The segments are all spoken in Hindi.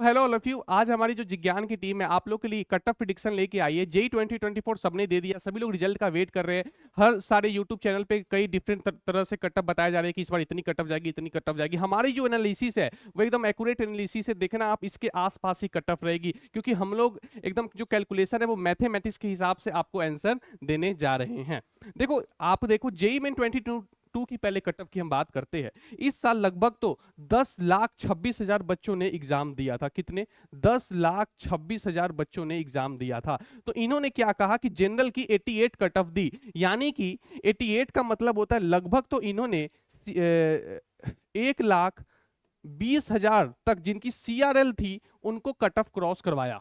Hello all of you. आज हमारी जो विज्ञान की टीम है आप लोग के लिए कट ऑफ प्रिडिक्शन लेके आई है। जेई 2024 सबने दे दिया, सभी लोग रिजल्ट का वेट कर रहे हैं। हर सारे यूट्यूब चैनल पे कई डिफरेंट तरह से कट ऑफ बताया जा रहा है कि इस बार इतनी कट ऑफ जाएगी, इतनी कट ऑफ जाएगी। हमारी जो एनालिसिस है वो एकदम एक्यूरेट एनालिसिस है। देखना आप इसके आसपास ही कट ऑफ रहेगी, क्योंकि हम लोग एकदम जो कैलकुलेशन है वो मैथमेटिक्स के हिसाब से आपको आंसर देने जा रहे हैं। देखो आप देखो जेई में 22 की पहले कट ऑफ की हम बात करते हैं। इस साल लगभग तो 10,26,000 बच्चों ने एग्जाम दिया था। कितने? 10,26,000 बच्चों ने एग्जाम दिया था। तो इन्होंने क्या कहा कि जनरल की 88 कट ऑफ दी, यानी कि 88 का मतलब होता है लगभग तो इन्होंने 1,20,000 तक जिनकी सीआरएल थी उनको कट ऑफ क्रॉस करवाया।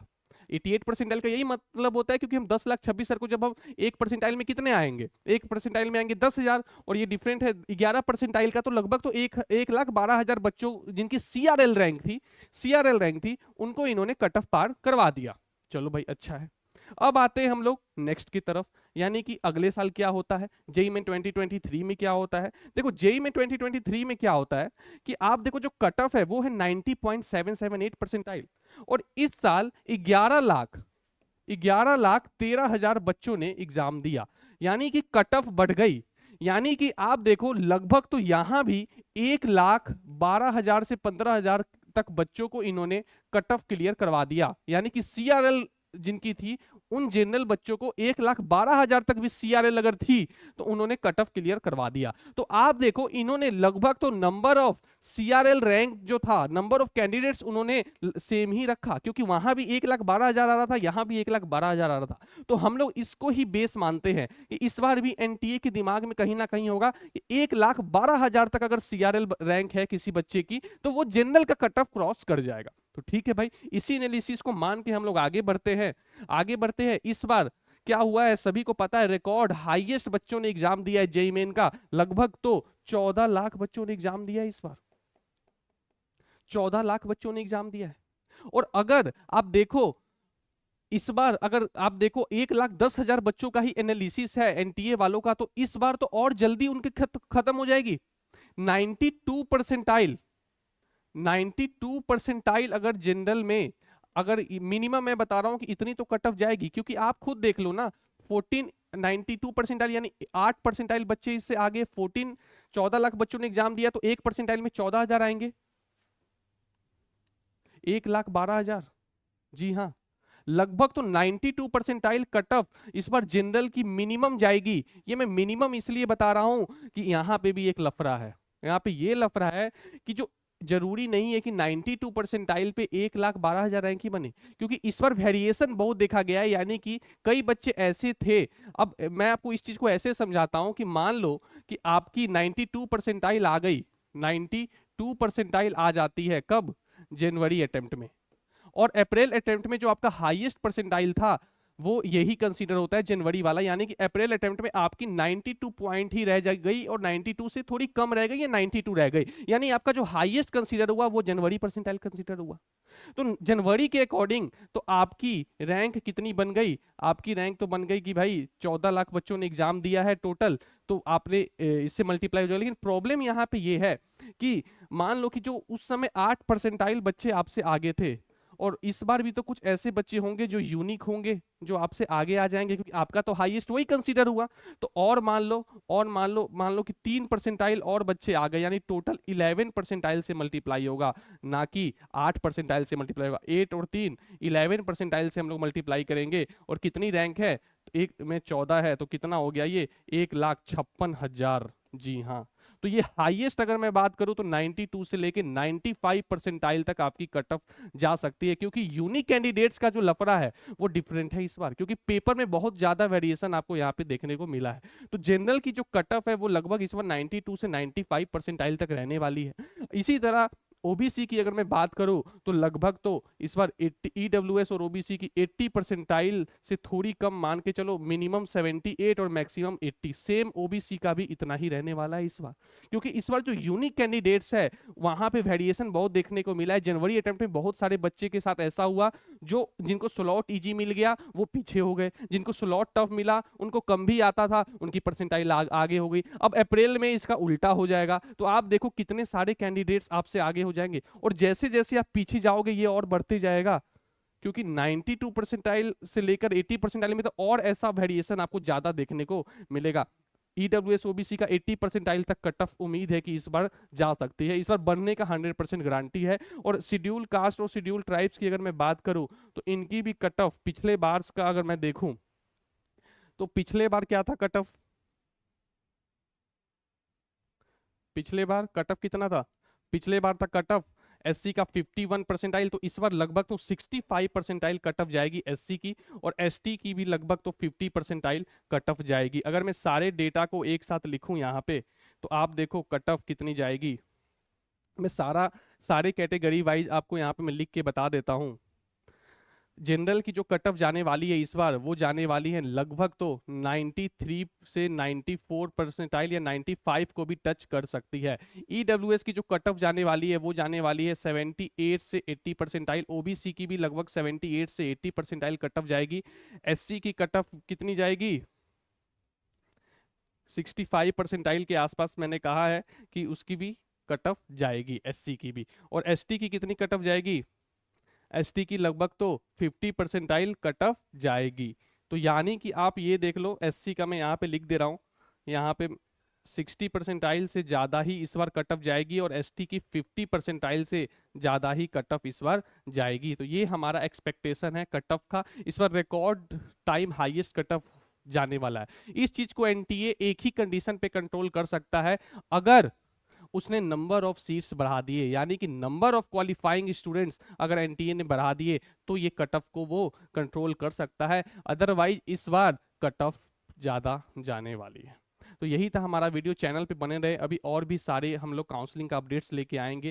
88 परसेंटाइल का यही मतलब होता है, क्योंकि हम 10,26,000 को जब हम एक परसेंटाइल में कितने आएंगे, एक परसेंटाइल में आएंगे 10,000, और ये डिफरेंट है 11 परसेंटाइल का, तो लगभग तो 1,12,000 बच्चों जिनकी सीआरएल रैंक थी उनको इन्होंने कट ऑफ पार करवा दिया। चलो भाई अच्छा है। अब आते हैं हम लोग नेक्स्ट की तरफ, यानी कि अगले साल क्या होता है, जेई में 2023 में क्या होता है। देखो जेई में 2023 में क्या होता है कि आप देखो जो कट ऑफ है वो है 90.778 परसेंटाइल, और इस साल 11,13,000 बच्चों ने एग्जाम दिया, यानी कि कट ऑफ बढ़ गई। यानी कि आप देखो लगभग तो यहां भी 1,12,000 से 15,000 तक बच्चों को इन्होंने कट ऑफ क्लियर करवा दिया। यानी कि सीआरएल जिनकी थी उन जनरल बच्चों को 1,12,000 तक भी सीआरएल अगर थी तो उन्होंने कट ऑफ क्लियर करवा दिया। तो आप देखो इन्होंने लगभग तो नंबर ऑफ सीआरएल रैंक जो था, नंबर ऑफ कैंडिडेट्स उन्होंने सेम ही रखा, क्योंकि वहां भी 1,12,000 आ रहा था, यहां भी 1,12,000 आ रहा था। तो हम लोग इसको ही बेस मानते हैं कि इस बार भी एनटीए के दिमाग में कहीं ना कहीं होगा कि 1,12,000 तक अगर सीआरएल रैंक है किसी बच्चे की तो वो जनरल का कट ऑफ क्रॉस कर जाएगा। तो ठीक है भाई, इसी एनालिसिस को मान के हम लोग आगे बढ़ते हैं। इस बार क्या हुआ है सभी को पता है, रिकॉर्ड हाईएस्ट बच्चों ने एग्जाम दिया है जेईई मेन का। लगभग तो 14 लाख बच्चों ने एग्जाम दिया है इस बार, 14 लाख बच्चों ने एग्जाम दिया है। और अगर आप देखो इस बार अगर आप देखो 1,10,000 बच्चों का ही एनालिसिस है एनटीए वालों का, तो इस बार तो और जल्दी उनके खत्म हो जाएगी। 92 परसेंटाइल 92 परसेंटाइल अगर जनरल में, अगर मिनिमम मैं बता रहा हूं कि इतनी तो कट ऑफ जाएगी, क्योंकि आप खुद देख लो ना 92 परसेंटाइल यानी 8 परसेंटाइल बच्चे इससे आगे 14 लाख बच्चों ने एग्जाम दिया, तो एक परसेंटाइल में 14,000 आएंगे, 1,12,000। जी हाँ, लगभग तो 92 परसेंटाइल कट ऑफ इस बार जनरल की मिनिमम जाएगी। ये मैं मिनिमम इसलिए बता रहा हूं कि यहां पे भी एक लफड़ा है। यहां पे ये लफड़ा है कि जो जरूरी नहीं है कि 92 परसेंटाइल पे 1,12,000 रैंक ही बने, क्योंकि इस बार वेरिएशन बहुत देखा गया है। यानी कि कई बच्चे ऐसे थे, अब मैं आपको इस चीज को ऐसे समझाता हूं कि मान लो कि आपकी 92 परसेंटाइल आ गई, 92 परसेंटाइल आ जाती है कब? जनवरी अटेम्प्ट में। और अप्रैल अटेम्प्ट में जो आपका हाईएस्ट परसेंटाइल था वो यही कंसीडर होता है जनवरी वाला, यानी कि अप्रैल अटेम्प्ट में आपकी 92 पॉइंट ही रह गई, और 92 से थोड़ी कम रह गई या 92 रह गई, यानी आपका जो हाईएस्ट कंसीडर हुआ वो जनवरी परसेंटाइल कंसीडर हुआ। तो जनवरी के अकॉर्डिंग तो आपकी रैंक कितनी बन गई? आपकी रैंक तो बन गई कि भाई 14 लाख बच्चों ने एग्जाम दिया है टोटल, तो आपने इससे मल्टीप्लाई हो जाएगा। लेकिन प्रॉब्लम यहाँ पे ये है कि मान लो कि जो उस समय 8 परसेंटाइल बच्चे आपसे आगे थे, और इस बार भी तो कुछ ऐसे बच्चे होंगे जो यूनिक होंगे जो आपसे आगे आ जाएंगे, क्योंकि आपका तो हाईएस्ट वही कंसीडर हुआ। तो और मान लो कि 3 परसेंटाइल और बच्चे आ गए, यानी टोटल 11 परसेंटाइल से मल्टीप्लाई होगा, ना कि 8 परसेंटाइल से मल्टीप्लाई होगा। 8 और 3 11 परसेंटाइल से हम लोग मल्टीप्लाई करेंगे। और कितनी रैंक है? तो एक में 14 है, तो कितना हो गया ये? 1,56,000। जी हाँ, तो ये हाईएस्ट अगर मैं बात करूं तो 92 से लेके 95 परसेंटाइल तक आपकी कट ऑफ जा सकती है, क्योंकि यूनिक कैंडिडेट्स का जो लफड़ा है वो डिफरेंट है इस बार, क्योंकि पेपर में बहुत ज्यादा वेरिएशन आपको यहाँ पे देखने को मिला है। तो जनरल की जो कट ऑफ है वो लगभग इस बार 92 से 95 परसेंटाइल तक रहने वाली है। इसी तरह ओबीसी की अगर मैं बात करूं तो लगभग तो इस बार ईडब्ल्यूएस और ओबीसी की 80 परसेंटाइल से थोड़ी कम मान के चलो, मिनिमम 78 और मैक्सिमम 80, सेम ओबीसी का भी इतना ही रहने वाला है इस बार, क्योंकि इस बार जो यूनिक कैंडिडेट्स है वहां पे वेरिएशन बहुत देखने को मिला है। जनवरी अटेम्प्ट में बहुत सारे बच्चे के साथ ऐसा हुआ जो जिनको स्लॉट इजी मिल गया वो पीछे हो गए, जिनको स्लॉट टफ मिला उनको कम भी आता था उनकी परसेंटाइल आगे हो गई। अब अप्रैल में इसका उल्टा हो जाएगा, तो आप देखो कितने सारे कैंडिडेट्स आपसे आगे हो जाएंगे, और जैसे जैसे आप पीछे जाओगे ये और बढ़ते जाएगा, क्योंकि 92 परसेंटाइल से लेकर 80 परसेंटाइल में तो और ऐसा वेरिएशन आपको ज्यादा देखने को मिलेगा। ईडब्ल्यूएस ओबीसी का 80 परसेंटाइल तक कट ऑफ उम्मीद है कि इस बार जा सकती है, इस बार बनने का 100% गारंटी है। और शेड्यूल कास्ट और शेड्यूल ट्राइब्स की अगर मैं बात करूं तो इनकी भी कट ऑफ पिछले बार का अगर मैं देखूं तो पिछले बार क्या था कट ऑफ, पिछले बार कट ऑफ कितना था, पिछले बार था कट ऑफ एससी का 51 परसेंटाइल, तो इस बार लगभग तो 65 परसेंटाइल कट ऑफ जाएगी एससी की, और एसटी की भी लगभग तो 50 परसेंटाइल कट ऑफ जाएगी। अगर मैं सारे डेटा को एक साथ लिखूं यहाँ पे तो आप देखो कट ऑफ कितनी जाएगी। मैं सारे कैटेगरी वाइज आपको यहाँ पे मैं लिख के बता देता हूँ। जनरल की जो कट ऑफ जाने वाली है इस बार वो जाने वाली है लगभग तो 93 से 94 परसेंटाइल या 95 को भी टच कर सकती है। ईडब्ल्यूएस की जो कट ऑफ जाने वाली है वो जाने वाली है 78 से 80 परसेंटाइल, ओबीसी की भी लगभग 78 से 80 परसेंटाइल कट ऑफ जाएगी। एससी की कट ऑफ कितनी जाएगी, 65 परसेंटाइल के आसपास मैंने कहा है कि उसकी भी कट ऑफ जाएगी एससी की भी। और एसटी की कितनी कट ऑफ जाएगी, एसटी की लगभग तो 50 परसेंटाइल कट ऑफ जाएगी। तो यानी कि आप ये देख लो, एससी का मैं यहाँ पे लिख दे रहा हूँ, यहाँ पे 60 परसेंटाइल से ज़्यादा ही इस बार कट ऑफ जाएगी, और एसटी की 50 परसेंटाइल से ज़्यादा ही कट ऑफ इस बार जाएगी। तो ये हमारा एक्सपेक्टेशन है कट ऑफ का, इस बार record time highest cut off जाने वाला है। इस चीज को एनटीए एक ही कंडीशन पे कंट्रोल कर सकता है, अगर उसने नंबर ऑफ सीट्स बढ़ा दिए, यानी कि नंबर ऑफ क्वालिफाइंग स्टूडेंट्स अगर एनटीए ने बढ़ा दिए तो ये कट ऑफ को वो कंट्रोल कर सकता है। अदरवाइज इस बार कट ऑफ ज्यादा जाने वाली है। तो यही था हमारा वीडियो, चैनल पे बने रहे, अभी और भी सारे हम लोग काउंसलिंग का अपडेट्स लेके आएंगे।